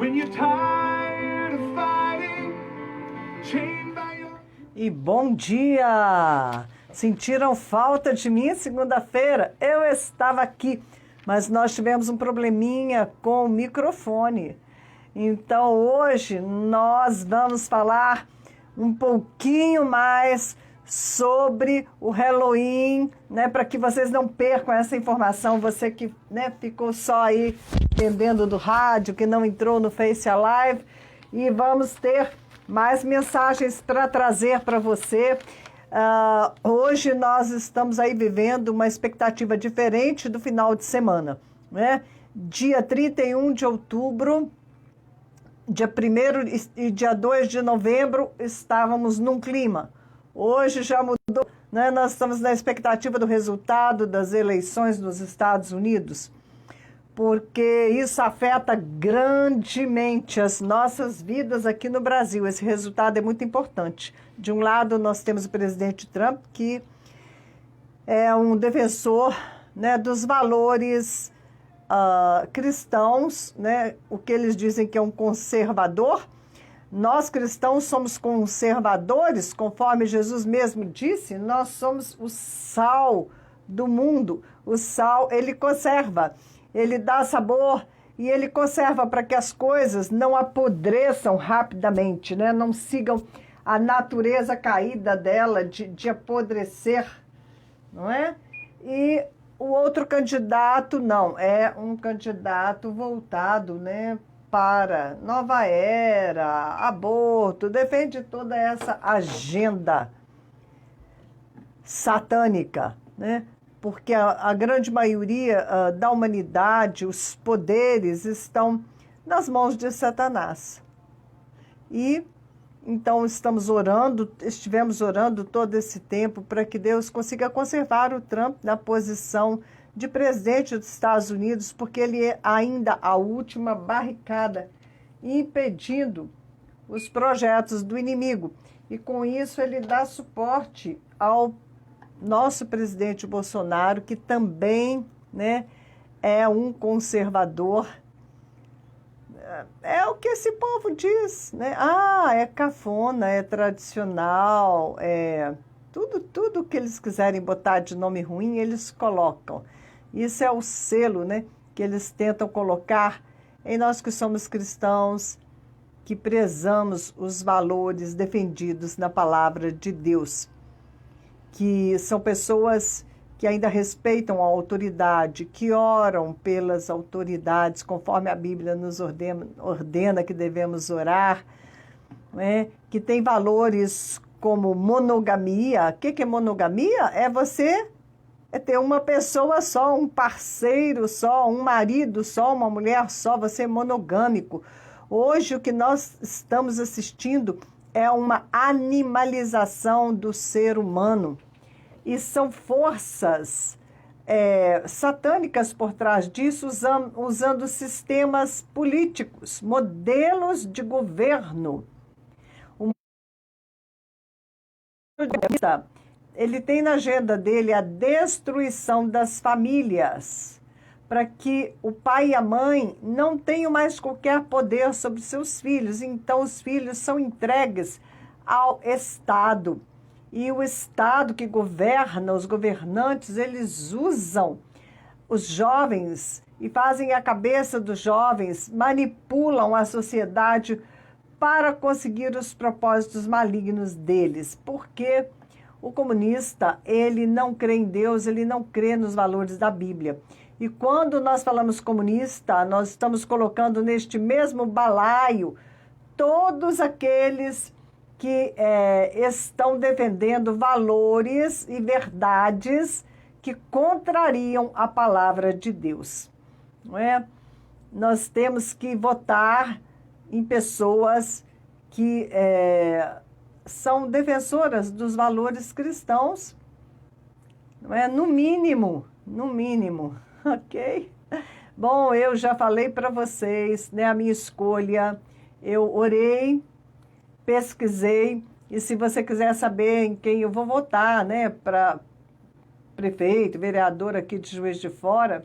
When you're tired of fighting, chained by your... E bom dia! Sentiram falta de mim segunda-feira? Eu estava aqui, mas nós tivemos um probleminha com o microfone. Então hoje nós vamos falar um pouquinho mais sobre o Halloween, né, para que vocês não percam essa informação, você que, né, ficou só aí entendendo do rádio, que não entrou no Face Alive, e vamos ter mais mensagens para trazer para você. Hoje nós estamos aí vivendo uma expectativa diferente do final de semana, né? Dia 31 de outubro, dia 1º e dia 2 de novembro estávamos num clima. Hoje já mudou, né? Nós estamos na expectativa do resultado das eleições nos Estados Unidos, porque isso afeta grandemente as nossas vidas aqui no Brasil. Esse resultado é muito importante. De um lado, nós temos o presidente Trump, que é um defensor, né, dos valores cristãos, né, o que eles dizem que é um conservador. Nós cristãos somos conservadores, conforme Jesus mesmo disse, nós somos o sal do mundo. O sal, ele conserva, ele dá sabor e ele conserva para que as coisas não apodreçam rapidamente, né? Não sigam a natureza caída dela de apodrecer, não é? E o outro candidato não, é um candidato voltado, né, para nova era, aborto, defende toda essa agenda satânica, né? Porque a grande maioria da humanidade, os poderes estão nas mãos de Satanás. E então estivemos orando todo esse tempo para que Deus consiga conservar o Trump na posição de presidente dos Estados Unidos, porque ele é ainda a última barricada, impedindo os projetos do inimigo. E com isso ele dá suporte ao nosso presidente Bolsonaro, que também, né, é um conservador. É o que esse povo diz, né? É cafona, é tradicional, é tudo que eles quiserem botar de nome ruim, eles colocam. Isso é o selo, né, que eles tentam colocar em nós que somos cristãos, que prezamos os valores defendidos na palavra de Deus, que são pessoas que ainda respeitam a autoridade, que oram pelas autoridades, conforme a Bíblia nos ordena que devemos orar, né? Que tem valores como monogamia. O que é monogamia? É ter uma pessoa só, um parceiro só, um marido só, uma mulher só, você é monogâmico. Hoje o que nós estamos assistindo é uma animalização do ser humano. E são forças satânicas por trás disso, usando sistemas políticos, modelos de governo. Ele tem na agenda dele a destruição das famílias, para que o pai e a mãe não tenham mais qualquer poder sobre seus filhos. Então, os filhos são entregues ao Estado. E o Estado que governa, os governantes, eles usam os jovens e fazem a cabeça dos jovens, manipulam a sociedade para conseguir os propósitos malignos deles. Porque o comunista, ele não crê em Deus, ele não crê nos valores da Bíblia. E quando nós falamos comunista, nós estamos colocando neste mesmo balaio todos aqueles que estão defendendo valores e verdades que contrariam a palavra de Deus. Não é? Nós temos que votar em pessoas que são defensoras dos valores cristãos, não é? No mínimo, ok? Bom, eu já falei para vocês, né, a minha escolha, eu orei, pesquisei, e se você quiser saber em quem eu vou votar, né, para prefeito, vereador aqui de Juiz de Fora,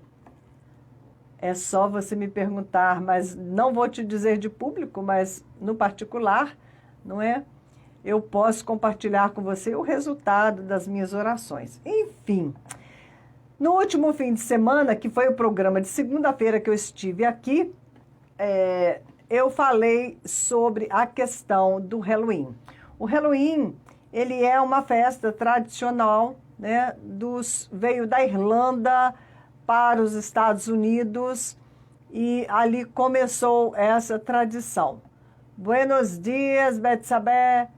É só você me perguntar, mas não vou te dizer de público, mas no particular, não é? Eu posso compartilhar com você o resultado das minhas orações. Enfim, no último fim de semana, que foi o programa de segunda-feira que eu estive aqui, eu falei sobre a questão do Halloween. O Halloween, ele é uma festa tradicional, né, veio da Irlanda para os Estados Unidos e ali começou essa tradição. Buenos dias, Betsabé.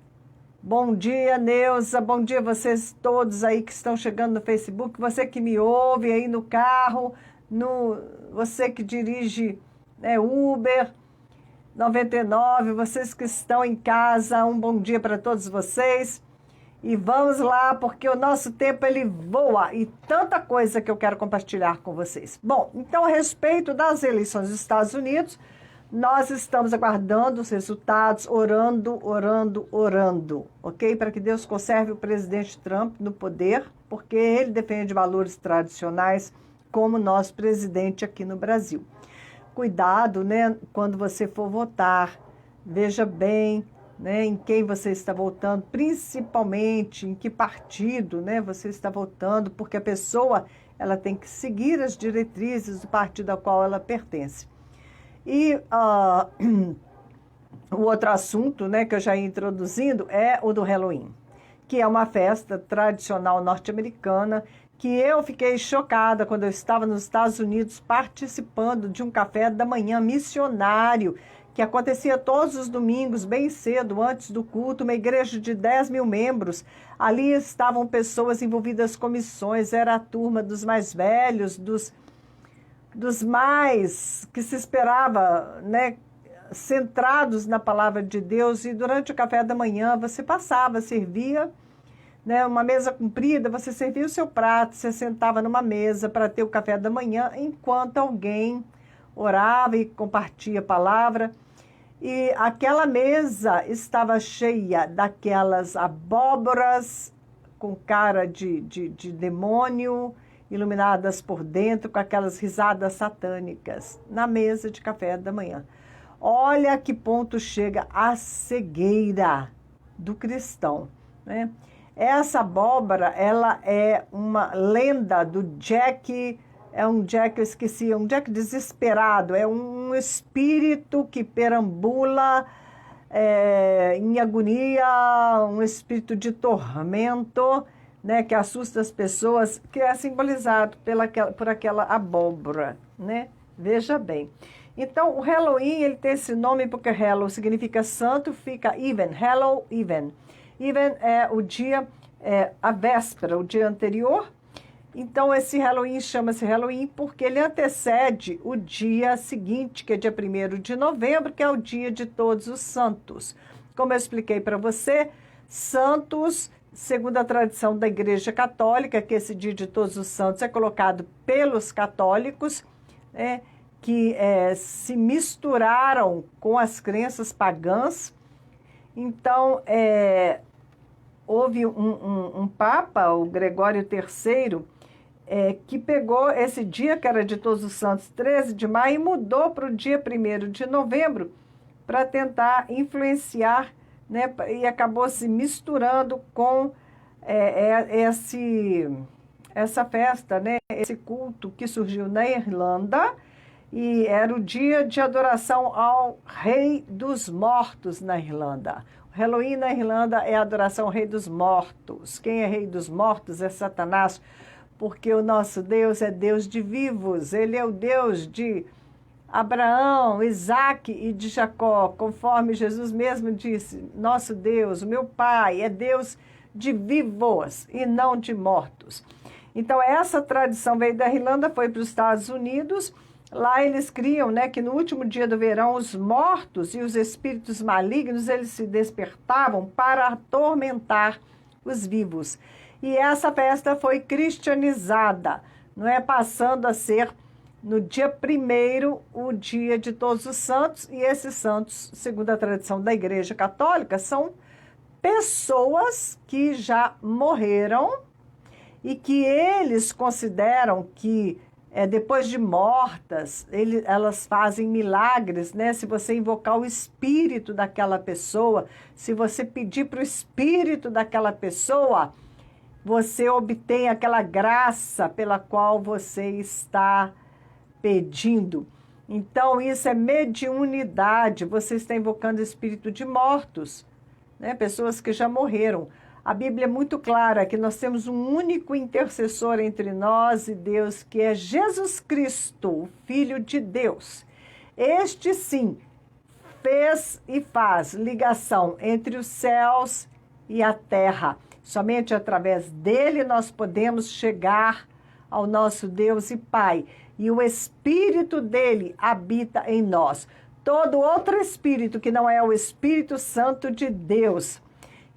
Bom dia, Neuza. Bom dia vocês todos aí que estão chegando no Facebook. Você que me ouve aí no carro, você que dirige Uber 99, vocês que estão em casa, um bom dia para todos vocês. E vamos lá, porque o nosso tempo ele voa e tanta coisa que eu quero compartilhar com vocês. Bom, então a respeito das eleições dos Estados Unidos, nós estamos aguardando os resultados, orando, ok? Para que Deus conserve o presidente Trump no poder, porque ele defende valores tradicionais como nosso presidente aqui no Brasil. Cuidado, né, quando você for votar, veja bem, né, em quem você está votando, principalmente em que partido, né, você está votando, porque a pessoa ela tem que seguir as diretrizes do partido ao qual ela pertence. E o outro assunto, né, que eu já ia introduzindo é o do Halloween, que é uma festa tradicional norte-americana que eu fiquei chocada quando eu estava nos Estados Unidos participando de um café da manhã missionário que acontecia todos os domingos, bem cedo, antes do culto, uma igreja de 10 mil membros. Ali estavam pessoas envolvidas com missões, era a turma dos mais velhos, dos mais que se esperava, né, centrados na palavra de Deus. E durante o café da manhã você passava, servia, né, uma mesa comprida, você servia o seu prato, você sentava numa mesa para ter o café da manhã, enquanto alguém orava e compartilha a palavra. E aquela mesa estava cheia daquelas abóboras com cara de demônio, iluminadas por dentro, com aquelas risadas satânicas, na mesa de café da manhã. Olha que ponto chega a cegueira do cristão, né? Essa abóbora, ela é uma lenda do Jack, um Jack desesperado, é um espírito que perambula em agonia, um espírito de tormento, né, que assusta as pessoas, que é simbolizado por aquela abóbora, né? Veja bem. Então, o Halloween, ele tem esse nome porque Hallow significa santo, fica even, Hallow, even. Even é o dia, a véspera, o dia anterior. Então, esse Halloween chama-se Halloween porque ele antecede o dia seguinte, que é dia 1º de novembro, que é o dia de Todos os Santos. Como eu expliquei para você, santos, segundo a tradição da Igreja Católica, que esse dia de Todos os Santos é colocado pelos católicos, que se misturaram com as crenças pagãs. Então, houve um Papa, o Gregório III, que pegou esse dia, que era de Todos os Santos, 13 de maio, e mudou para o dia 1º de novembro, para tentar influenciar, né, e acabou se misturando com essa festa, né, esse culto que surgiu na Irlanda, e era o dia de adoração ao Rei dos Mortos na Irlanda. O Halloween na Irlanda é a adoração ao Rei dos Mortos. Quem é Rei dos Mortos é Satanás, porque o nosso Deus é Deus de vivos. Ele é o Deus de Abraão, Isaque e de Jacó, conforme Jesus mesmo disse. Nosso Deus, o meu Pai, é Deus de vivos e não de mortos. Então, essa tradição veio da Irlanda, foi para os Estados Unidos. Lá eles criam, né, que no último dia do verão, os mortos e os espíritos malignos, eles se despertavam para atormentar os vivos. E essa festa foi cristianizada, não é, passando a ser no dia 1º, o dia de Todos os Santos. E esses santos, segundo a tradição da Igreja Católica, são pessoas que já morreram e que eles consideram que depois de mortas, elas fazem milagres, né? Se você invocar o espírito daquela pessoa, se você pedir para o espírito daquela pessoa, você obtém aquela graça pela qual você está pedindo. Então, isso é mediunidade. Você está invocando o espírito de mortos, né? Pessoas que já morreram. A Bíblia é muito clara que nós temos um único intercessor entre nós e Deus, que é Jesus Cristo, o Filho de Deus. Este sim fez e faz ligação entre os céus e a terra. Somente através dele nós podemos chegar ao nosso Deus e Pai. E o Espírito dele habita em nós. Todo outro Espírito que não é o Espírito Santo de Deus,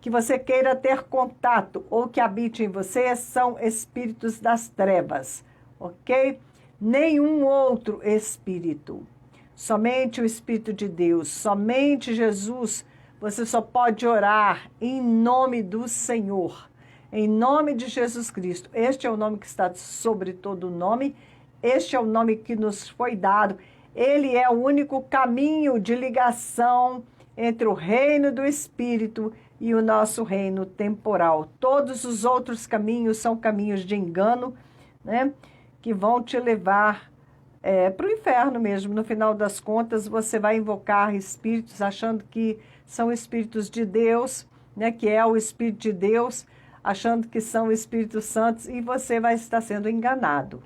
que você queira ter contato ou que habite em você, são espíritos das trevas, ok? Nenhum outro espírito. Somente o Espírito de Deus, somente Jesus. Você só pode orar em nome do Senhor, em nome de Jesus Cristo. Este é o nome que está sobre todo nome, este é o nome que nos foi dado. Ele é o único caminho de ligação entre o reino do Espírito e o nosso reino temporal. Todos os outros caminhos são caminhos de engano, né? Que vão te levar para o inferno mesmo. No final das contas, você vai invocar espíritos achando que são espíritos de Deus, né? Que é o Espírito de Deus, achando que são Espíritos Santos, e você vai estar sendo enganado.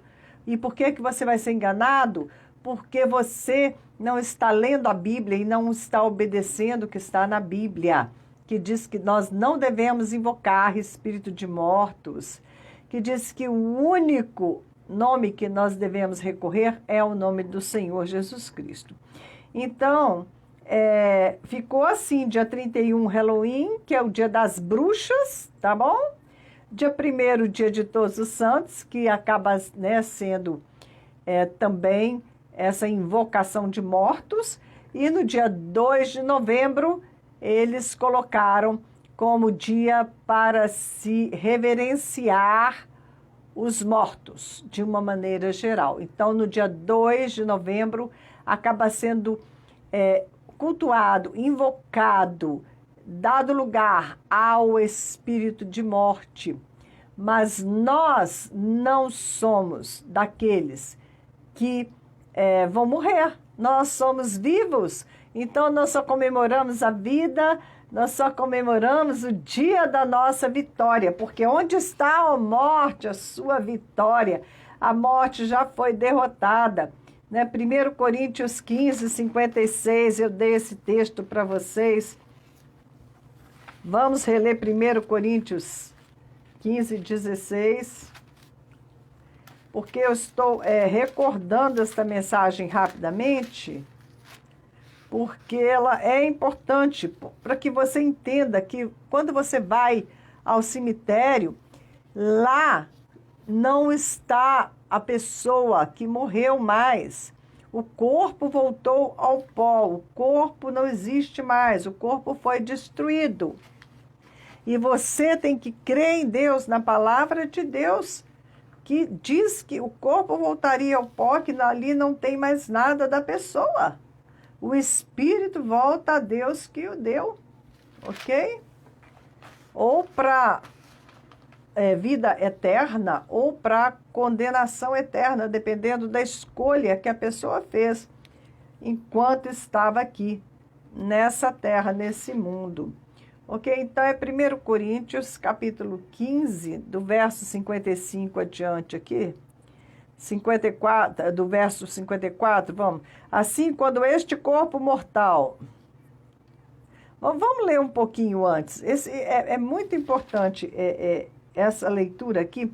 E por que você vai ser enganado? Porque você não está lendo a Bíblia e não está obedecendo o que está na Bíblia, que diz que nós não devemos invocar espírito de mortos, que diz que o único nome que nós devemos recorrer é o nome do Senhor Jesus Cristo. Então, ficou assim, dia 31, Halloween, que é o dia das bruxas, tá bom? Dia 1º, dia de Todos os Santos, que acaba, né, sendo também essa invocação de mortos. E no dia 2 de novembro, eles colocaram como dia para se reverenciar os mortos, de uma maneira geral. Então, no dia 2 de novembro, acaba sendo cultuado, invocado, dado lugar ao espírito de morte. Mas nós não somos daqueles que vão morrer. Nós somos vivos. Então, nós só comemoramos a vida, nós só comemoramos o dia da nossa vitória, porque onde está a morte, a sua vitória? A morte já foi derrotada, né? 1 Coríntios 15, 56, eu dei esse texto para vocês. Vamos reler 1 Coríntios 15, 16, porque eu estou recordando esta mensagem rapidamente, porque ela é importante para que você entenda que quando você vai ao cemitério, lá não está a pessoa que morreu mais. O corpo voltou ao pó, o corpo não existe mais, o corpo foi destruído. E você tem que crer em Deus, na palavra de Deus, que diz que o corpo voltaria ao pó, que ali não tem mais nada da pessoa. O espírito volta a Deus que o deu, ok? Ou para vida eterna, ou para condenação eterna, dependendo da escolha que a pessoa fez enquanto estava aqui, nessa terra, nesse mundo. Ok? Então, é 1 Coríntios, capítulo 15, do verso 55 adiante aqui. 54, do verso 54, vamos. Assim, quando este corpo mortal... Vamos ler um pouquinho antes. Esse é muito importante essa leitura aqui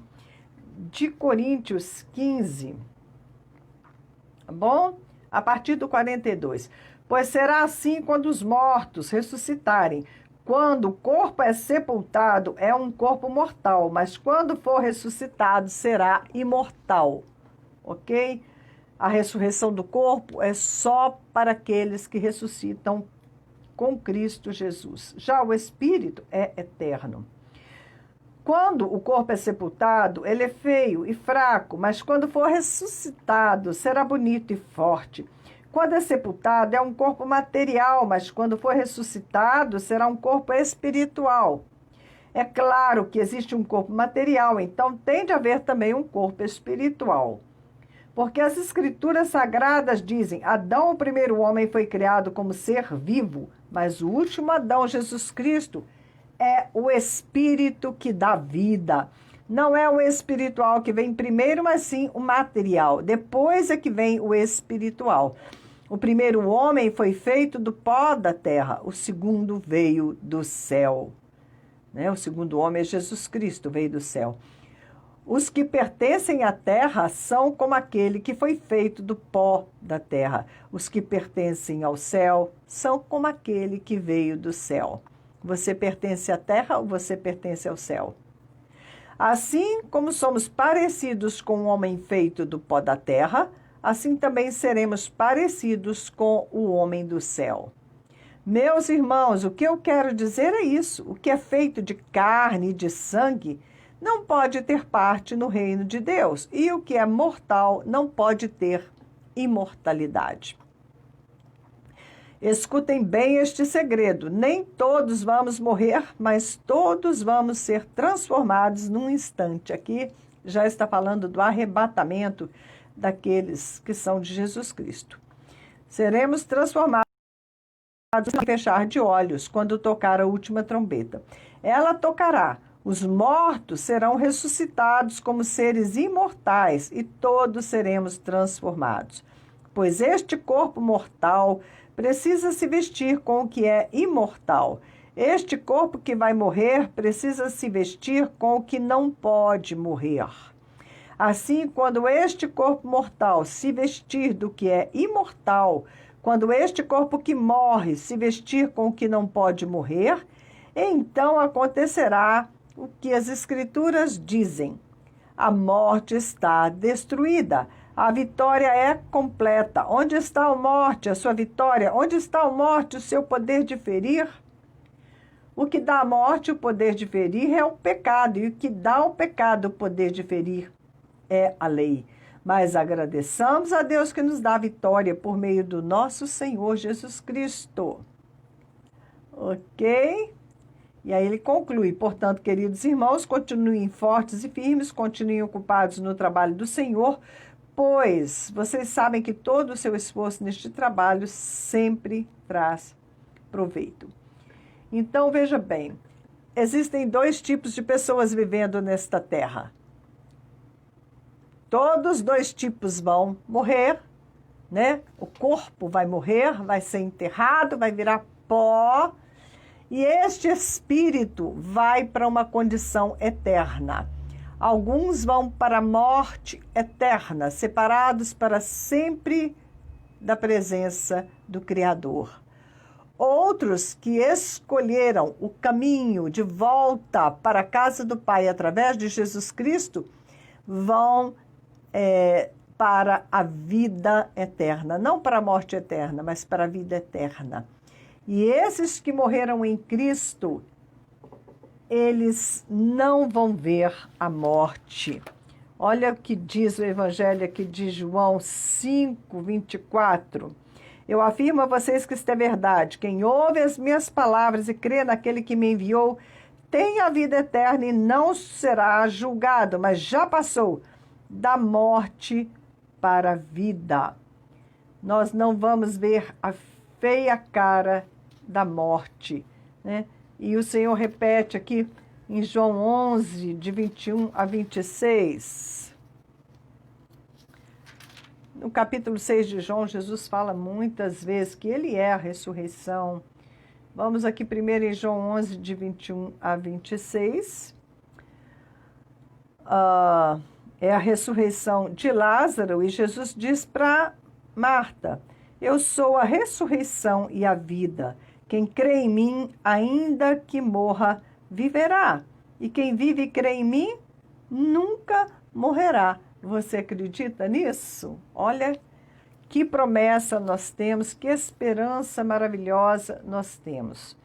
de Coríntios 15. Tá bom? A partir do 42. Pois será assim quando os mortos ressuscitarem. Quando o corpo é sepultado, é um corpo mortal, mas quando for ressuscitado, será imortal. Ok? A ressurreição do corpo é só para aqueles que ressuscitam com. com Cristo Jesus. Já o Espírito é eterno. Quando o corpo é sepultado, ele é feio e fraco, mas quando for ressuscitado, será bonito e forte. Quando é sepultado, é um corpo material, mas quando for ressuscitado, será um corpo espiritual. É claro que existe um corpo material, então tem de haver também um corpo espiritual. Porque as escrituras sagradas dizem: Adão, o primeiro homem, foi criado como ser vivo, mas o último Adão, Jesus Cristo, é o espírito que dá vida. Não é o espiritual que vem primeiro, mas sim o material. Depois é que vem o espiritual. O primeiro homem foi feito do pó da terra, o segundo veio do céu. O segundo homem é Jesus Cristo, veio do céu. Os que pertencem à terra são como aquele que foi feito do pó da terra. Os que pertencem ao céu são como aquele que veio do céu. Você pertence à terra ou você pertence ao céu? Assim como somos parecidos com o homem feito do pó da terra, assim também seremos parecidos com o homem do céu. Meus irmãos, o que eu quero dizer é isso: o que é feito de carne e de sangue não pode ter parte no reino de Deus, e o que é mortal não pode ter imortalidade. Escutem bem este segredo: nem todos vamos morrer, mas todos vamos ser transformados num instante. Aqui já está falando do arrebatamento daqueles que são de Jesus Cristo. Seremos transformados no fechar de olhos, quando tocar a última trombeta. Ela tocará. Os mortos serão ressuscitados como seres imortais e todos seremos transformados. Pois este corpo mortal precisa se vestir com o que é imortal. Este corpo que vai morrer precisa se vestir com o que não pode morrer. Assim, quando este corpo mortal se vestir do que é imortal, quando este corpo que morre se vestir com o que não pode morrer, então acontecerá o que as Escrituras dizem: a morte está destruída, a vitória é completa. Onde está a morte, a sua vitória? Onde está a morte, o seu poder de ferir? O que dá à morte o poder de ferir é o pecado, e o que dá ao pecado o poder de ferir é a lei. Mas agradeçamos a Deus que nos dá a vitória por meio do nosso Senhor Jesus Cristo. Ok? E aí ele conclui: portanto, queridos irmãos, continuem fortes e firmes, continuem ocupados no trabalho do Senhor, pois vocês sabem que todo o seu esforço neste trabalho sempre traz proveito. Então, veja bem, existem dois tipos de pessoas vivendo nesta terra. Todos os dois tipos vão morrer, né? O corpo vai morrer, vai ser enterrado, vai virar pó, e este espírito vai para uma condição eterna. Alguns vão para a morte eterna, separados para sempre da presença do Criador. Outros que escolheram o caminho de volta para a casa do Pai através de Jesus Cristo vão para a vida eterna. Não para a morte eterna, mas para a vida eterna. E esses que morreram em Cristo, eles não vão ver a morte. Olha o que diz o Evangelho aqui de João 5:24. Eu afirmo a vocês que isto é verdade. Quem ouve as minhas palavras e crê naquele que me enviou, tem a vida eterna e não será julgado, mas já passou da morte para a vida. Nós não vamos ver a feia cara da morte, né? E o Senhor repete aqui em João 11, de 21 a 26. No capítulo 6 de João, Jesus fala muitas vezes que Ele é a ressurreição. Vamos aqui primeiro em João 11, de 21 a 26. É a ressurreição de Lázaro, e Jesus diz para Marta: eu sou a ressurreição e a vida. Quem crê em mim, ainda que morra, viverá. E quem vive e crê em mim, nunca morrerá. Você acredita nisso? Olha que promessa nós temos, que esperança maravilhosa nós temos.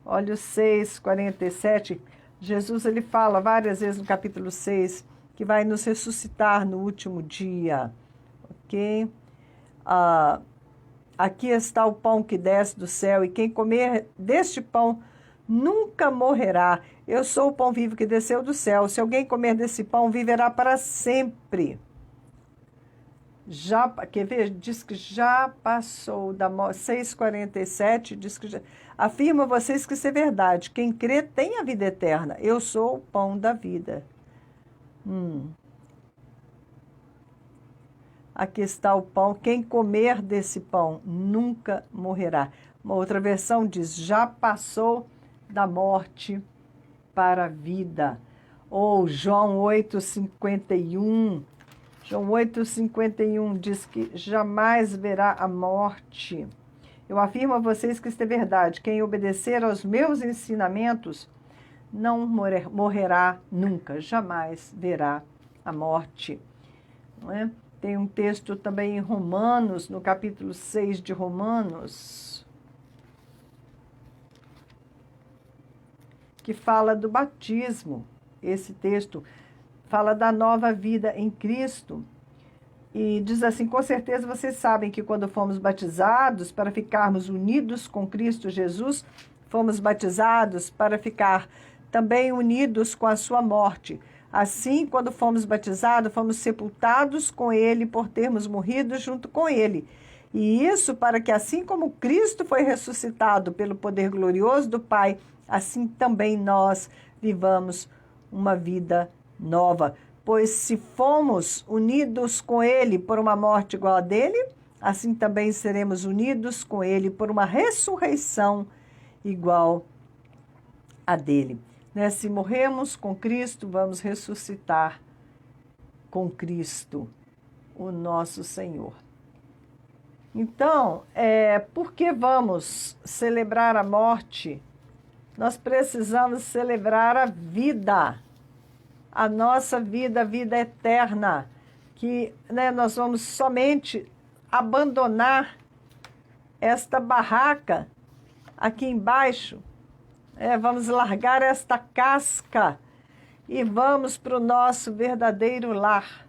Olha o 6:47. Jesus ele fala várias vezes no capítulo 6 que vai nos ressuscitar no último dia, ok? Aqui está o pão que desce do céu, e quem comer deste pão nunca morrerá. Eu sou o pão vivo que desceu do céu. Se alguém comer desse pão, viverá para sempre. Quer ver? Diz que já passou da morte. 6,47 diz que já... Afirmo a vocês que isso é verdade. Quem crê tem a vida eterna. Eu sou o pão da vida. Aqui está o pão. Quem comer desse pão nunca morrerá. Uma outra versão diz, já passou da morte para a vida. Ou João 8,51. João 8,51 diz que jamais verá a morte. Eu afirmo a vocês que isto é verdade. Quem obedecer aos meus ensinamentos não morrerá nunca, jamais verá a morte. Não é? Tem um texto também em Romanos, no capítulo 6 de Romanos, que fala do batismo. Esse texto fala da nova vida em Cristo. E diz assim, com certeza vocês sabem que quando fomos batizados para ficarmos unidos com Cristo Jesus, fomos batizados para ficar também unidos com a sua morte. Assim, quando fomos batizados, fomos sepultados com Ele por termos morrido junto com Ele. E isso para que, assim como Cristo foi ressuscitado pelo poder glorioso do Pai, assim também nós vivamos uma vida nova. Pois se fomos unidos com Ele por uma morte igual a dele, assim também seremos unidos com Ele por uma ressurreição igual a dele. Né? Se morremos com Cristo, vamos ressuscitar com Cristo, o nosso Senhor. Então, por que vamos celebrar a morte? Nós precisamos celebrar a vida. A nossa vida, a vida eterna, que nós vamos somente abandonar esta barraca aqui embaixo, vamos largar esta casca e vamos para o nosso verdadeiro lar.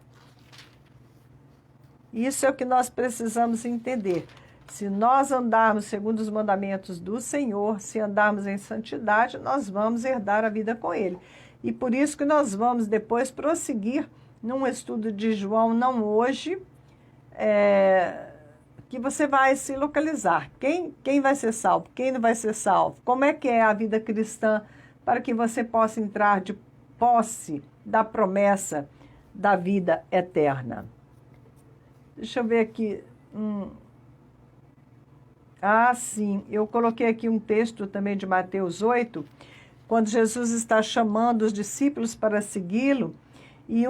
Isso é o que nós precisamos entender. Se nós andarmos segundo os mandamentos do Senhor, se andarmos em santidade, nós vamos herdar a vida com Ele. E por isso que nós vamos depois prosseguir num estudo de João, não hoje, que você vai se localizar. Quem vai ser salvo? Quem não vai ser salvo? Como é que é a vida cristã para que você possa entrar de posse da promessa da vida eterna? Deixa eu ver aqui. Sim, eu coloquei aqui um texto também de Mateus 8, quando Jesus está chamando os discípulos para segui-lo, e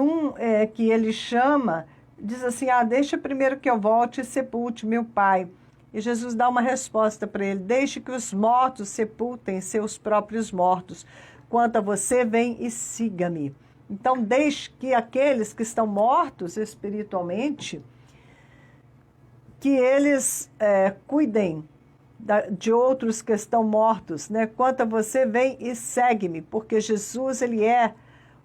que ele chama, diz assim, deixa primeiro que eu volte e sepulte meu pai. E Jesus dá uma resposta para ele, deixe que os mortos sepultem seus próprios mortos. Quanto a você, vem e siga-me. Então, deixe que aqueles que estão mortos espiritualmente, que eles cuidem de outros que estão mortos, né? Quanto a você, vem e segue-me, porque Jesus, ele é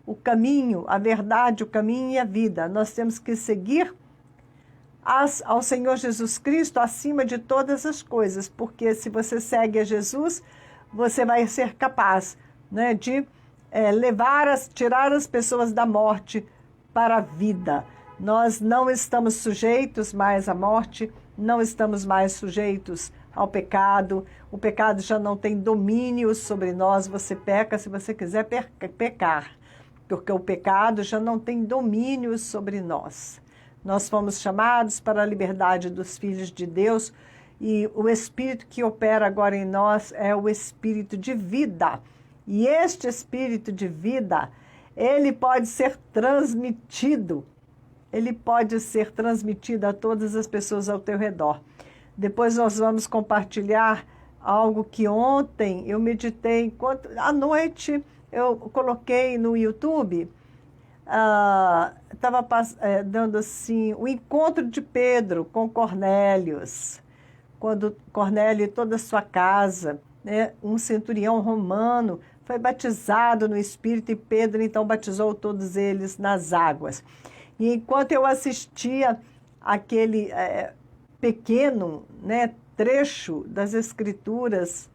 o caminho, a verdade, o caminho e a vida. Nós temos que seguir ao Senhor Jesus Cristo acima de todas as coisas, porque se você segue a Jesus, você vai ser capaz, né, de tirar as pessoas da morte para a vida. Nós não estamos sujeitos mais à morte, não estamos mais sujeitos ao pecado. O pecado já não tem domínio sobre nós. Você peca se você quiser pecar, porque o pecado já não tem domínio sobre nós. Nós fomos chamados para a liberdade dos filhos de Deus, e o Espírito que opera agora em nós é o Espírito de vida. E este Espírito de vida, ele pode ser transmitido. Ele pode ser transmitido a todas as pessoas ao teu redor. Depois nós vamos compartilhar algo que ontem eu meditei, à noite eu coloquei no YouTube, estava dando assim, o encontro de Pedro com Cornélios, quando Cornélio e toda a sua casa, né, um centurião romano, foi batizado no Espírito e Pedro então batizou todos eles nas águas. E enquanto eu assistia aquele pequeno, né, trecho das Escrituras,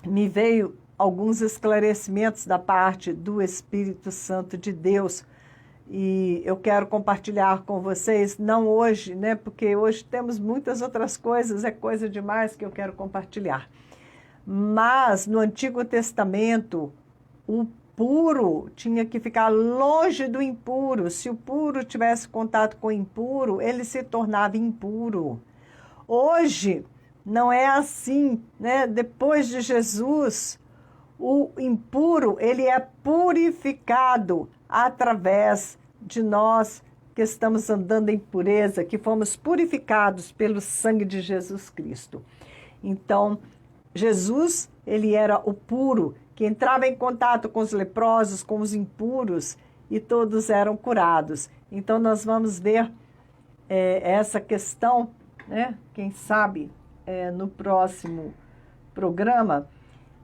me veio alguns esclarecimentos da parte do Espírito Santo de Deus. E eu quero compartilhar com vocês, não hoje, né, porque hoje temos muitas outras coisas, é coisa demais que eu quero compartilhar. Mas no Antigo Testamento, o puro tinha que ficar longe do impuro. Se o puro tivesse contato com o impuro, ele se tornava impuro. Hoje não é assim, né? Depois de Jesus, o impuro, ele é purificado através de nós que estamos andando em pureza, que fomos purificados pelo sangue de Jesus Cristo. Então, Jesus, ele era o puro, que entrava em contato com os leprosos, com os impuros, e todos eram curados. Então, nós vamos ver essa questão, né? Quem sabe, no próximo programa,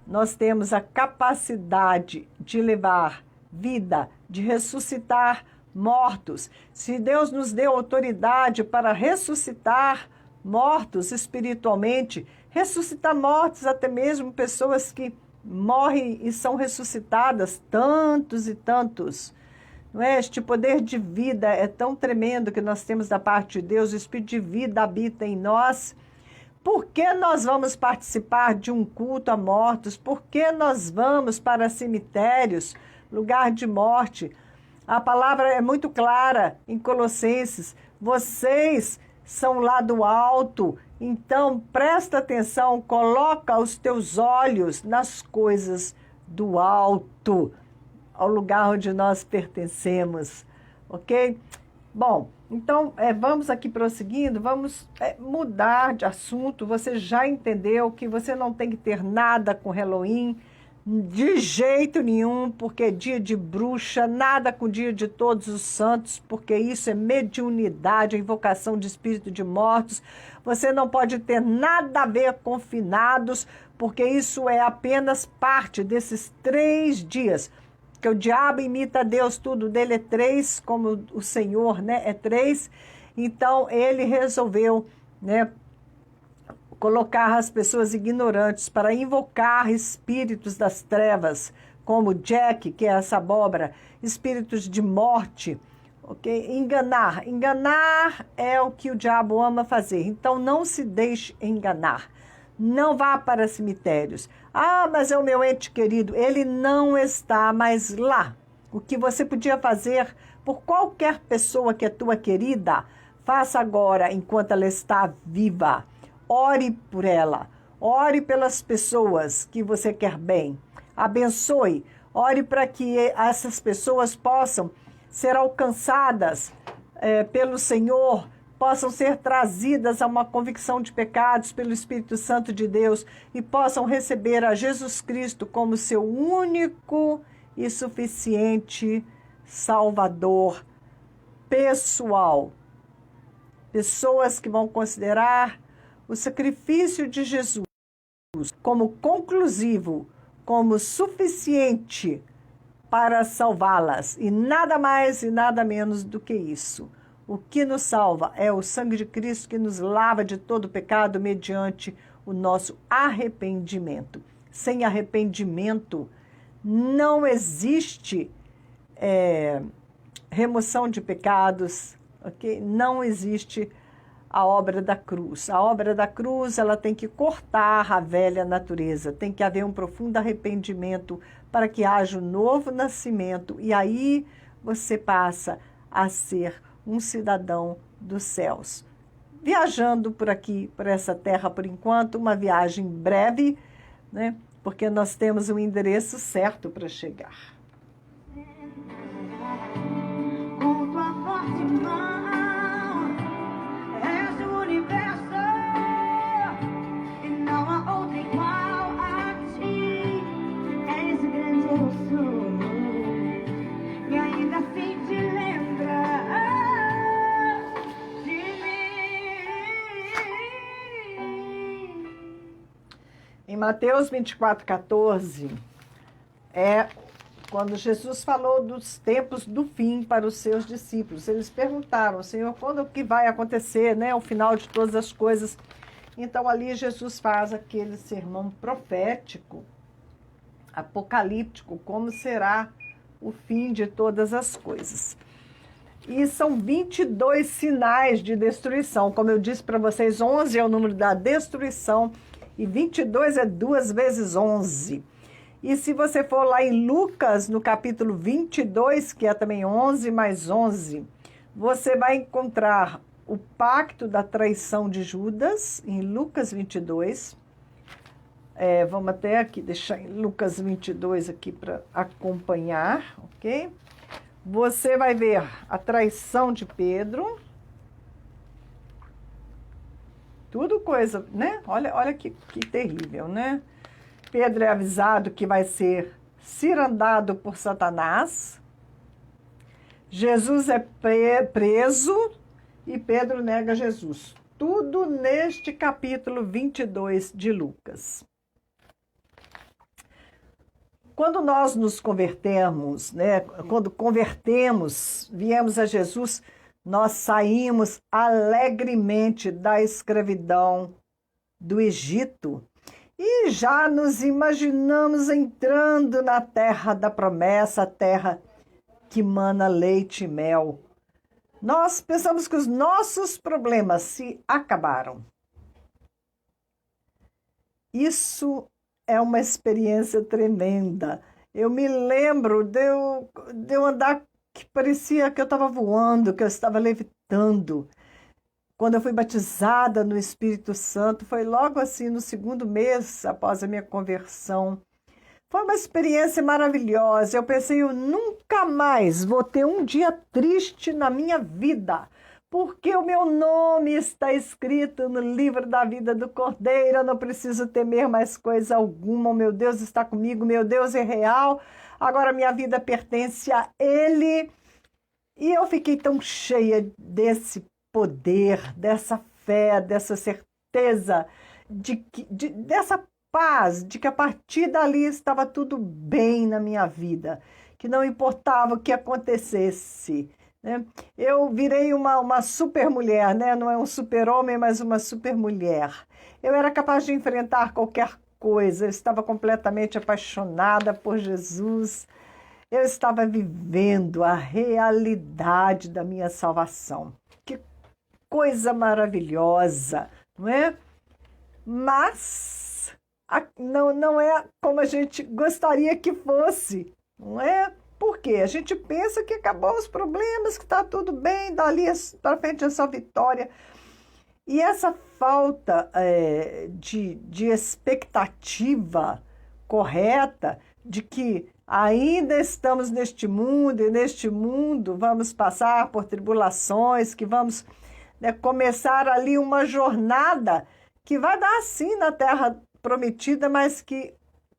nós temos a capacidade de levar vida, de ressuscitar mortos. Se Deus nos deu autoridade para ressuscitar mortos espiritualmente, ressuscitar mortos, até mesmo pessoas que morrem e são ressuscitadas, tantos e tantos. Não é? Este poder de vida é tão tremendo que nós temos da parte de Deus, o Espírito de vida habita em nós. Por que nós vamos participar de um culto a mortos? Por que nós vamos para cemitérios, lugar de morte? A palavra é muito clara em Colossenses. Vocês são lá do alto, então presta atenção, coloca os teus olhos nas coisas do alto, ao lugar onde nós pertencemos, ok? Bom, então vamos aqui prosseguindo, vamos mudar de assunto. Você já entendeu que você não tem que ter nada com Halloween, de jeito nenhum, porque é dia de bruxa, nada com o dia de todos os santos, porque isso é mediunidade, a invocação de espírito de mortos. Você não pode ter nada a ver com finados, porque isso é apenas parte desses 3 dias. Que o diabo imita Deus, tudo dele é 3, como o Senhor, né, é 3. Então, ele resolveu, né, colocar as pessoas ignorantes para invocar espíritos das trevas, como Jack, que é essa abóbora, espíritos de morte, ok? Enganar. Enganar é o que o diabo ama fazer. Então, não se deixe enganar. Não vá para cemitérios. Ah, mas é o meu ente querido. Ele não está mais lá. O que você podia fazer por qualquer pessoa que é tua querida, faça agora, enquanto ela está viva. Ore por ela. Ore pelas pessoas que você quer bem. Abençoe. Ore para que essas pessoas possam ser alcançadas pelo Senhor, possam ser trazidas a uma convicção de pecados pelo Espírito Santo de Deus e possam receber a Jesus Cristo como seu único e suficiente Salvador pessoal. Pessoas que vão considerar o sacrifício de Jesus como conclusivo, como suficiente para salvá-las, e nada mais e nada menos do que isso. O que nos salva é o sangue de Cristo que nos lava de todo pecado mediante o nosso arrependimento. Sem arrependimento não existe remoção de pecados, ok? Não existe a obra da cruz. A obra da cruz, ela tem que cortar a velha natureza, tem que haver um profundo arrependimento para que haja um novo nascimento, e aí você passa a ser um cidadão dos céus. Viajando por aqui, por essa terra por enquanto, uma viagem breve, né? Porque nós temos um endereço certo para chegar. Com tua forte mão, és o universo e não há outro igual a ti. És grandioso e ainda assim te lembra de mim. Em Mateus 24:14, é quando Jesus falou dos tempos do fim para os seus discípulos. Eles perguntaram, Senhor, quando que vai acontecer, né, o final de todas as coisas? Então, ali Jesus faz aquele sermão profético, apocalíptico, como será o fim de todas as coisas. E são 22 sinais de destruição. Como eu disse para vocês, 11 é o número da destruição e 22 é 2 vezes 11. E se você for lá em Lucas, no capítulo 22, que é também 11 mais 11, você vai encontrar o pacto da traição de Judas, em Lucas 22. Vamos até aqui deixar em Lucas 22 aqui para acompanhar, ok? Você vai ver a traição de Pedro. Tudo coisa, né? Olha que terrível, né? Pedro é avisado que vai ser cirandado por Satanás. Jesus é preso e Pedro nega Jesus. Tudo neste capítulo 22 de Lucas. Quando nós nos convertemos, né? Quando convertemos, viemos a Jesus, nós saímos alegremente da escravidão do Egito. E já nos imaginamos entrando na terra da promessa, a terra que mana leite e mel. Nós pensamos que os nossos problemas se acabaram. Isso é uma experiência tremenda. Eu me lembro de eu andar que parecia que eu estava voando, que eu estava levitando. Quando eu fui batizada no Espírito Santo, foi logo assim, no 2º mês após a minha conversão. Foi uma experiência maravilhosa. Eu pensei, eu nunca mais vou ter um dia triste na minha vida, porque o meu nome está escrito no livro da vida do Cordeiro. Eu não preciso temer mais coisa alguma. O meu Deus está comigo, meu Deus é real. Agora minha vida pertence a Ele. E eu fiquei tão cheia desse poder, dessa fé, dessa certeza, dessa paz, de que a partir dali estava tudo bem na minha vida, que não importava o que acontecesse, né? Eu virei uma super mulher, né? Não é um super homem, mas uma super mulher. Eu era capaz de enfrentar qualquer coisa, eu estava completamente apaixonada por Jesus, eu estava vivendo a realidade da minha salvação. Que coisa maravilhosa, não é? Mas não é como a gente gostaria que fosse, não é? Por quê? A gente pensa que acabou os problemas, que está tudo bem, dali para frente é só vitória. E essa falta de expectativa correta de que ainda estamos neste mundo e neste mundo vamos passar por tribulações, que vamos, né, começar ali uma jornada que vai dar sim na terra prometida, mas que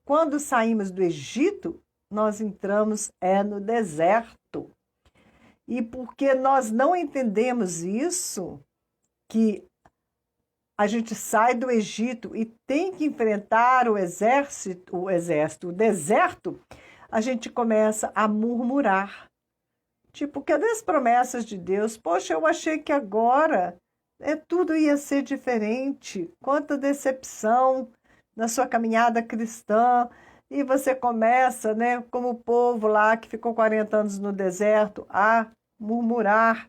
quando saímos do Egito, nós entramos no deserto. E porque nós não entendemos isso, que a gente sai do Egito e tem que enfrentar o deserto, a gente começa a murmurar. Tipo, cadê as promessas de Deus? Poxa, eu achei que agora tudo ia ser diferente. Quanta decepção na sua caminhada cristã. E você começa, né, como o povo lá que ficou 40 anos no deserto, a murmurar.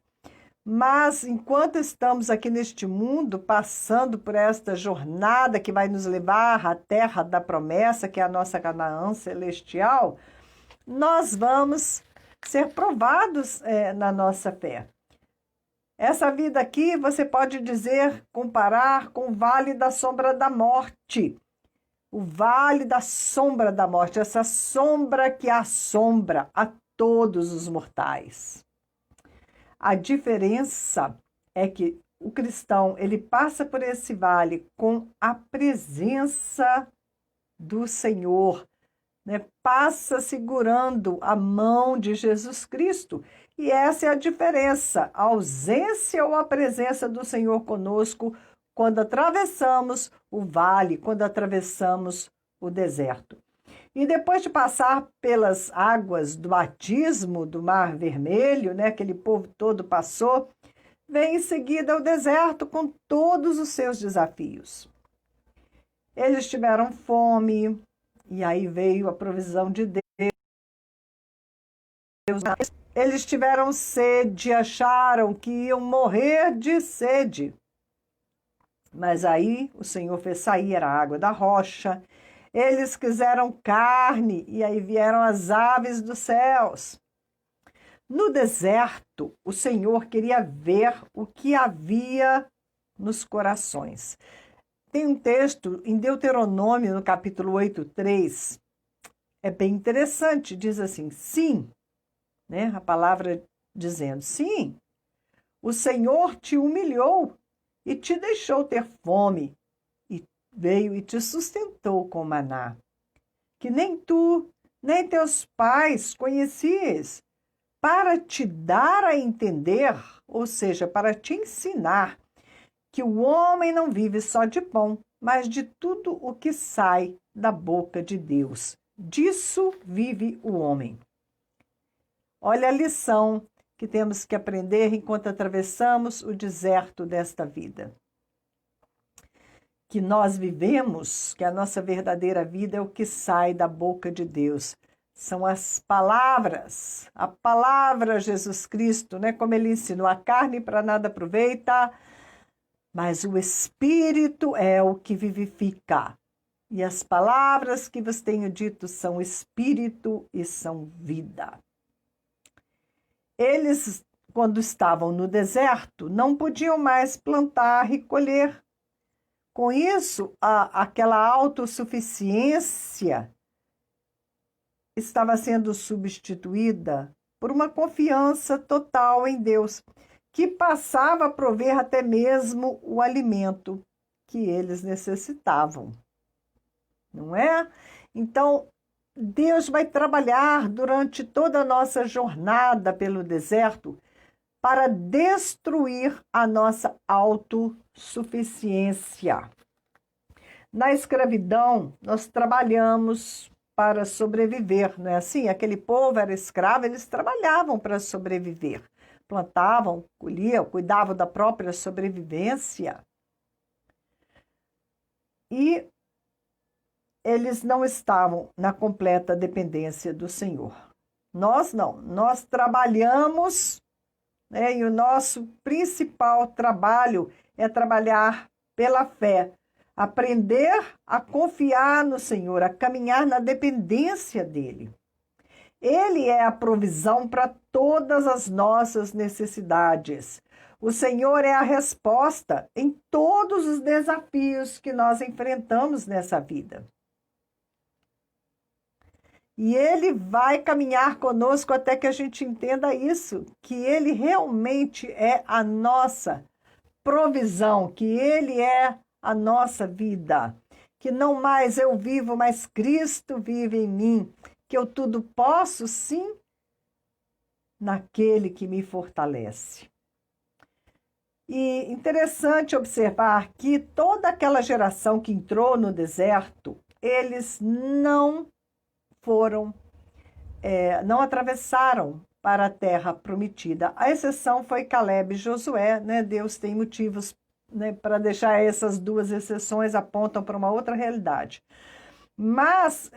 Mas enquanto estamos aqui neste mundo, passando por esta jornada que vai nos levar à terra da promessa, que é a nossa Canaã celestial, nós vamos ser provados na nossa fé. Essa vida aqui você pode dizer, comparar com o vale da sombra da morte. O vale da sombra da morte, essa sombra que assombra a todos os mortais. A diferença é que o cristão, ele passa por esse vale com a presença do Senhor, né? Passa segurando a mão de Jesus Cristo. E essa é a diferença, a ausência ou a presença do Senhor conosco quando atravessamos o vale, quando atravessamos o deserto. E depois de passar pelas águas do batismo do Mar Vermelho, né, aquele povo todo passou, vem em seguida o deserto com todos os seus desafios. Eles tiveram fome, e aí veio a provisão de Deus. Eles tiveram sede, acharam que iam morrer de sede. Mas aí o Senhor fez sair a água da rocha. Eles quiseram carne, e aí vieram as aves dos céus. No deserto, o Senhor queria ver o que havia nos corações. Tem um texto em Deuteronômio, no capítulo 8:3, é bem interessante, diz assim, sim, né, a palavra dizendo, sim, o Senhor te humilhou e te deixou ter fome, e veio e te sustentou com maná, que nem tu, nem teus pais conhecias, para te dar a entender, ou seja, para te ensinar, que o homem não vive só de pão, mas de tudo o que sai da boca de Deus. Disso vive o homem. Olha a lição que temos que aprender enquanto atravessamos o deserto desta vida. Que nós vivemos, que a nossa verdadeira vida é o que sai da boca de Deus. São as palavras, a palavra Jesus Cristo, né? Como ele ensinou, a carne para nada aproveita, mas o Espírito é o que vivifica. E as palavras que vos tenho dito são Espírito e são vida. Eles, quando estavam no deserto, não podiam mais plantar e colher. Com isso, aquela autossuficiência estava sendo substituída por uma confiança total em Deus, que passava a prover até mesmo o alimento que eles necessitavam. Não é? Então, Deus vai trabalhar durante toda a nossa jornada pelo deserto para destruir a nossa autossuficiência. Na escravidão, nós trabalhamos para sobreviver, não é assim? Aquele povo era escravo, eles trabalhavam para sobreviver. Plantavam, colhiam, cuidavam da própria sobrevivência. E eles não estavam na completa dependência do Senhor. Nós não, nós trabalhamos, né, e o nosso principal trabalho é trabalhar pela fé, aprender a confiar no Senhor, a caminhar na dependência dEle. Ele é a provisão para todas as nossas necessidades. O Senhor é a resposta em todos os desafios que nós enfrentamos nessa vida. E Ele vai caminhar conosco até que a gente entenda isso, que Ele realmente é a nossa provisão, que Ele é a nossa vida, que não mais eu vivo, mas Cristo vive em mim, que eu tudo posso, sim, naquele que me fortalece. E interessante observar que toda aquela geração que entrou no deserto, eles não não atravessaram para a terra prometida. A exceção foi Caleb e Josué, né? Deus tem motivos, né, para deixar essas duas exceções, apontam para uma outra realidade. Mas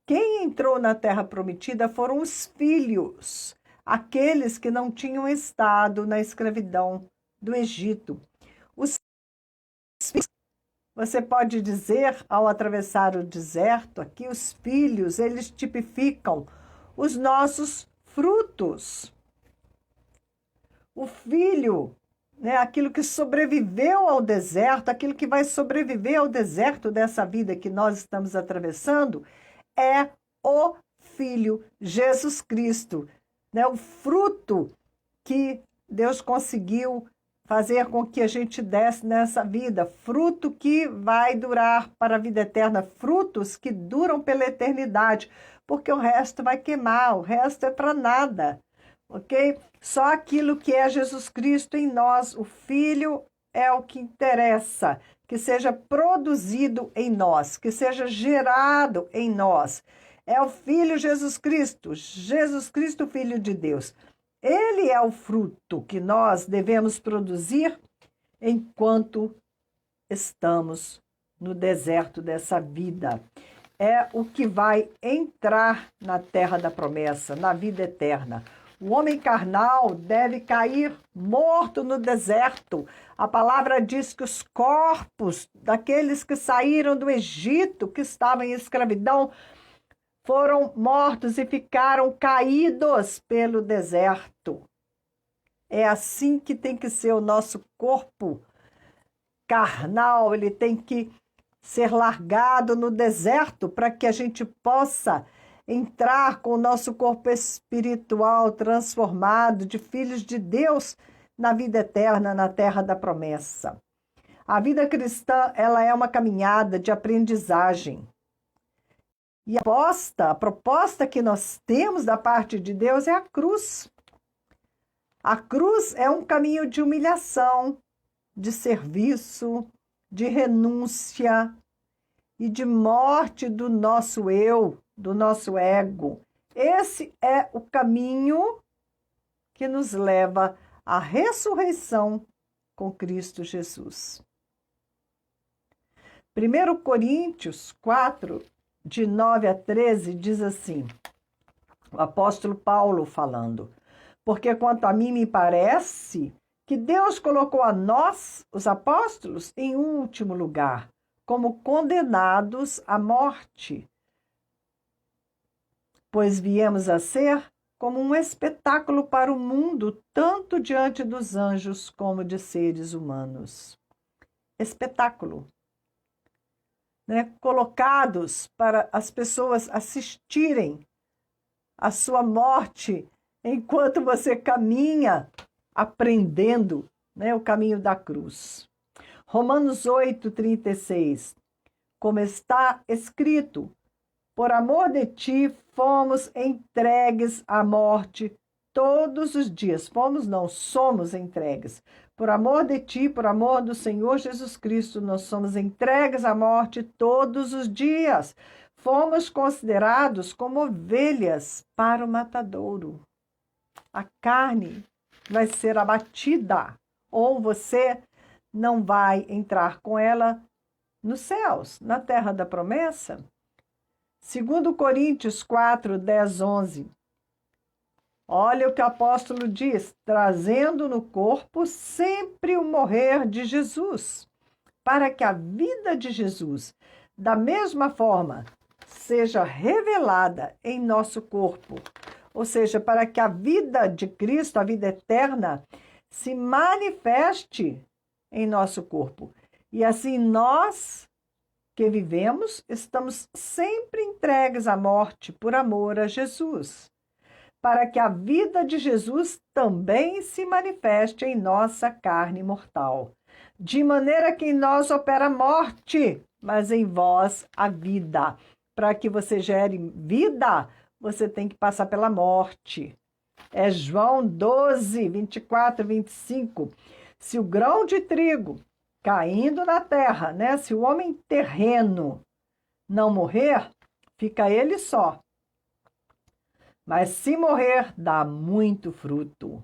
quem entrou na terra prometida foram os filhos, aqueles que não tinham estado na escravidão do Egito. Os filhos, você pode dizer, ao atravessar o deserto, aqui os filhos, eles tipificam os nossos frutos. O filho, né, aquilo que sobreviveu ao deserto, aquilo que vai sobreviver ao deserto dessa vida que nós estamos atravessando, é o Filho, Jesus Cristo, né, o fruto que Deus conseguiu fazer com que a gente desse nessa vida, fruto que vai durar para a vida eterna, frutos que duram pela eternidade, porque o resto vai queimar, o resto é para nada, ok? Só aquilo que é Jesus Cristo em nós, o Filho é o que interessa, que seja produzido em nós, que seja gerado em nós. É o Filho Jesus Cristo, Filho de Deus. Ele é o fruto que nós devemos produzir enquanto estamos no deserto dessa vida. É o que vai entrar na terra da promessa, na vida eterna. O homem carnal deve cair morto no deserto. A palavra diz que os corpos daqueles que saíram do Egito, que estavam em escravidão, foram mortos e ficaram caídos pelo deserto. É assim que tem que ser o nosso corpo carnal, ele tem que ser largado no deserto para que a gente possa entrar com o nosso corpo espiritual transformado de filhos de Deus na vida eterna, na terra da promessa. A vida cristã, ela é uma caminhada de aprendizagem. E a proposta que nós temos da parte de Deus é a cruz. A cruz é um caminho de humilhação, de serviço, de renúncia e de morte do nosso eu, do nosso ego. Esse é o caminho que nos leva à ressurreição com Cristo Jesus. 1 Coríntios 4, de 9 a 13, diz assim, o apóstolo Paulo falando, porque quanto a mim me parece que Deus colocou a nós, os apóstolos, em último lugar, como condenados à morte, pois viemos a ser como um espetáculo para o mundo, tanto diante dos anjos como de seres humanos. Espetáculo. Né? Colocados para as pessoas assistirem a sua morte enquanto você caminha aprendendo, né, o caminho da cruz. Romanos 8:36. Como está escrito, por amor de ti fomos entregues à morte todos os dias. Fomos, não, somos entregues. Por amor de ti, por amor do Senhor Jesus Cristo, nós somos entregues à morte todos os dias. Fomos considerados como ovelhas para o matadouro. A carne vai ser abatida, ou você não vai entrar com ela nos céus, na terra da promessa. 2 Coríntios 4, 10, 11. Olha o que o apóstolo diz, trazendo no corpo sempre o morrer de Jesus, para que a vida de Jesus, da mesma forma, seja revelada em nosso corpo. Ou seja, para que a vida de Cristo, a vida eterna, se manifeste em nosso corpo. E assim nós que vivemos, estamos sempre entregues à morte por amor a Jesus, para que a vida de Jesus também se manifeste em nossa carne mortal. De maneira que em nós opera a morte, mas em vós a vida. Para que você gere vida, você tem que passar pela morte. É João 12, 24, 25. Se o grão de trigo caindo na terra, né? Se o homem terreno não morrer, fica ele só. Mas se morrer, dá muito fruto.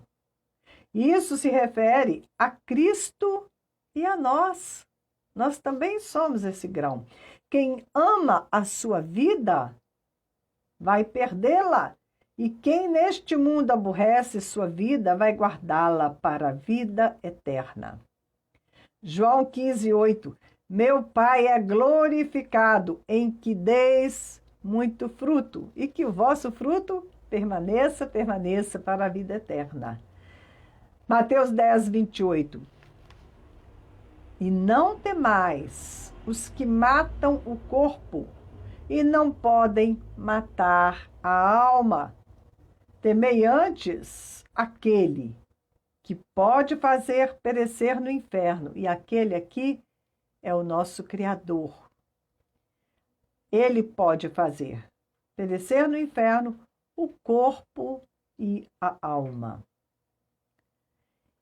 Isso se refere a Cristo e a nós. Nós também somos esse grão. Quem ama a sua vida vai perdê-la. E quem neste mundo aborrece sua vida vai guardá-la para a vida eterna. João 15, 8. Meu Pai é glorificado em que deis muito fruto e que o vosso fruto permaneça para a vida eterna. Mateus 10, 28. E não temais os que matam o corpo e não podem matar a alma. Temei antes aquele que pode fazer perecer no inferno, e aquele aqui é o nosso Criador. Ele pode fazer perecer no inferno o corpo e a alma.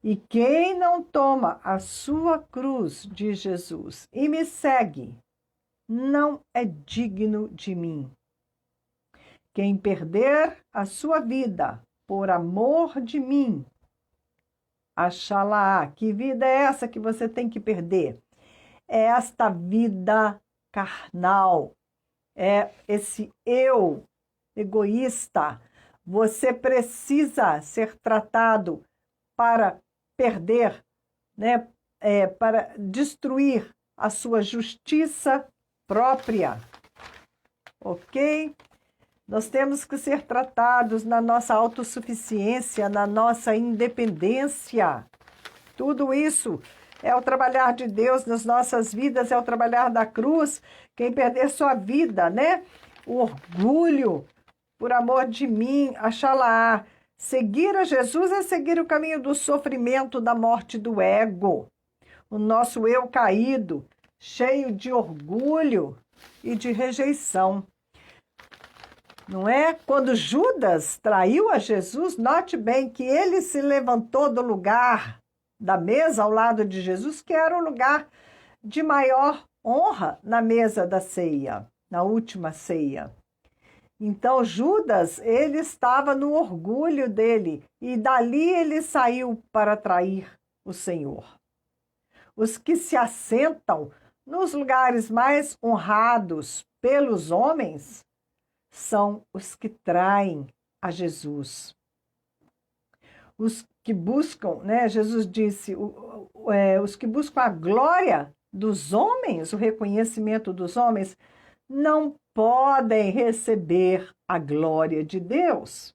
E quem não toma a sua cruz, diz Jesus, e me segue, não é digno de mim. Quem perder a sua vida por amor de mim, achá-la-á. Que vida é essa que você tem que perder? É esta vida carnal, é esse eu egoísta. Você precisa ser tratado para perder, né? Para destruir a sua justiça própria, ok? Nós temos que ser tratados na nossa autossuficiência, na nossa independência. Tudo isso é o trabalhar de Deus nas nossas vidas, é o trabalhar da cruz. Quem perder sua vida, né? O orgulho, por amor de mim, achá-la-á. Seguir a Jesus é seguir o caminho do sofrimento, da morte do ego. O nosso eu caído, cheio de orgulho e de rejeição. Não é? Quando Judas traiu a Jesus, note bem que ele se levantou do lugar da mesa ao lado de Jesus, que era o lugar de maior honra na mesa da ceia, na última ceia. Então Judas, ele estava no orgulho dele e dali ele saiu para trair o Senhor. Os que se assentam nos lugares mais honrados pelos homens são os que traem a Jesus. Os que buscam, né? Jesus disse, os que buscam a glória dos homens, o reconhecimento dos homens, não podem receber a glória de Deus.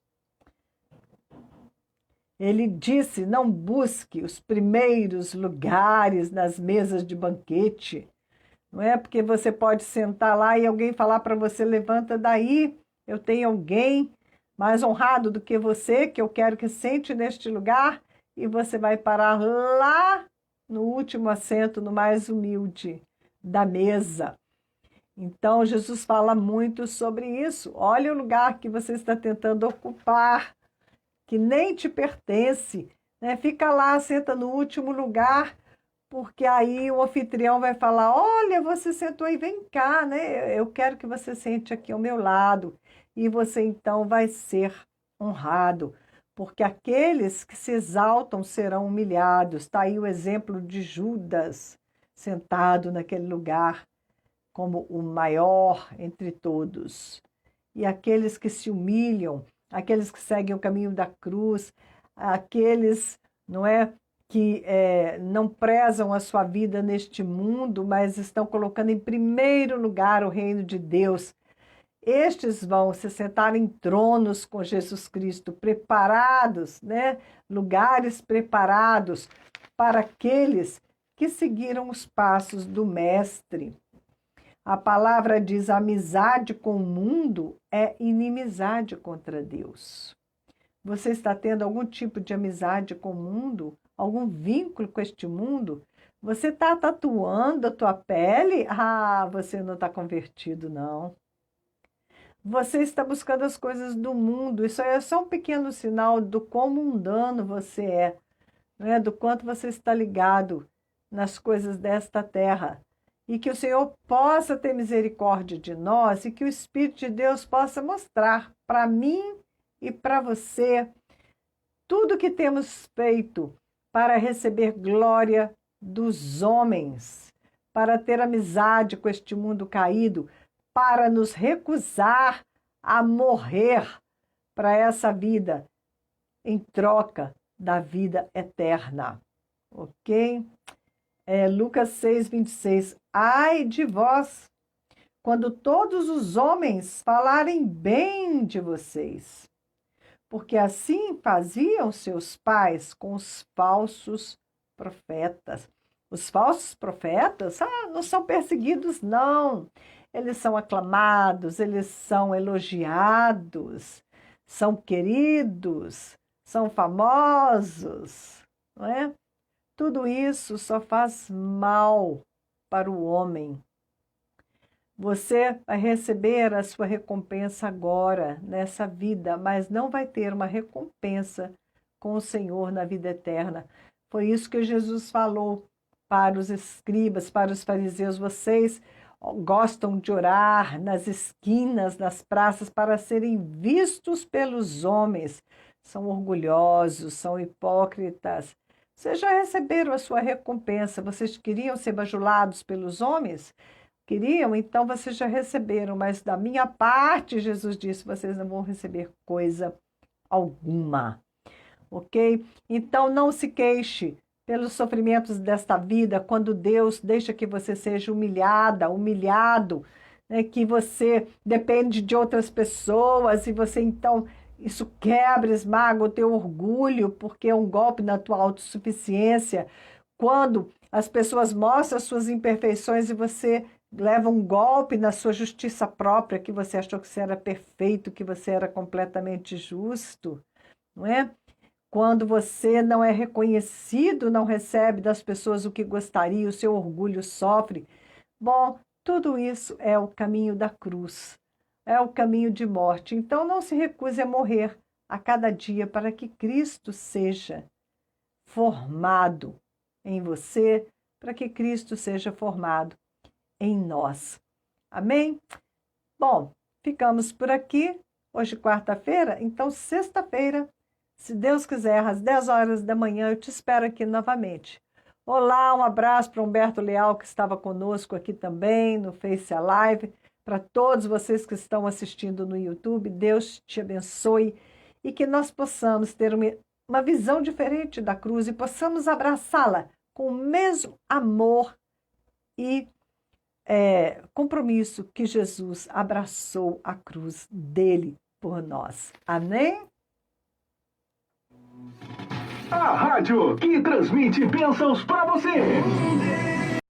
Ele disse, não busque os primeiros lugares nas mesas de banquete. Não é porque você pode sentar lá e alguém falar para você, levanta daí, eu tenho alguém mais honrado do que você, que eu quero que sente neste lugar, e você vai parar lá no último assento, no mais humilde da mesa. Então, Jesus fala muito sobre isso. Olha o lugar que você está tentando ocupar, que nem te pertence, né? Fica lá, senta no último lugar, porque aí o anfitrião vai falar, olha, você sentou aí, vem cá, né? Eu quero que você sente aqui ao meu lado. E você então vai ser honrado, porque aqueles que se exaltam serão humilhados. Está aí o exemplo de Judas, sentado naquele lugar, como o maior entre todos. E aqueles que se humilham, aqueles que seguem o caminho da cruz, aqueles, não é, que não prezam a sua vida neste mundo, mas estão colocando em primeiro lugar o reino de Deus. Estes vão se sentar em tronos com Jesus Cristo, preparados, né? Lugares preparados para aqueles que seguiram os passos do Mestre. A palavra diz: amizade com o mundo é inimizade contra Deus. Você está tendo algum tipo de amizade com o mundo? Algum vínculo com este mundo? Você está tatuando a tua pele? Ah, você não está convertido, não. Você está buscando as coisas do mundo. Isso é só um pequeno sinal do quão mundano você é, não é? Do quanto você está ligado nas coisas desta terra. E que o Senhor possa ter misericórdia de nós e que o Espírito de Deus possa mostrar para mim e para você tudo que temos feito para receber glória dos homens, para ter amizade com este mundo caído, para nos recusar a morrer para essa vida em troca da vida eterna. Ok? Lucas 6:26. Ai de vós, quando todos os homens falarem bem de vocês, porque assim faziam seus pais com os falsos profetas. Os falsos profetas não são perseguidos, não. Eles são aclamados, eles são elogiados, são queridos, são famosos, não é? Tudo isso só faz mal para o homem. Você vai receber a sua recompensa agora, nessa vida, mas não vai ter uma recompensa com o Senhor na vida eterna. Foi isso que Jesus falou para os escribas, para os fariseus. Vocês gostam de orar nas esquinas, nas praças, para serem vistos pelos homens. São orgulhosos, são hipócritas. Vocês já receberam a sua recompensa. Vocês queriam ser bajulados pelos homens? Queriam? Então vocês já receberam. Mas da minha parte, Jesus disse, vocês não vão receber coisa alguma. Ok? Então não se queixe pelos sofrimentos desta vida, quando Deus deixa que você seja humilhada, humilhado, né? Que você depende de outras pessoas e você então, isso quebra, esmaga o teu orgulho, porque é um golpe na tua autossuficiência. Quando as pessoas mostram as suas imperfeições e você leva um golpe na sua justiça própria, que você achou que você era perfeito, que você era completamente justo, não é? Quando você não é reconhecido, não recebe das pessoas o que gostaria, o seu orgulho sofre. Bom, tudo isso é o caminho da cruz, é o caminho de morte. Então não se recuse a morrer a cada dia para que Cristo seja formado em você, para que Cristo seja formado em nós. Amém? Bom, ficamos por aqui. Hoje, quarta-feira, então sexta-feira, se Deus quiser, às 10 horas da manhã, eu te espero aqui novamente. Olá, um abraço para Humberto Leal, que estava conosco aqui também no Face Live. Para todos vocês que estão assistindo no YouTube, Deus te abençoe e que nós possamos ter uma visão diferente da cruz e possamos abraçá-la com o mesmo amor e compromisso que Jesus abraçou a cruz dele por nós. Amém? A rádio que transmite bênçãos para você.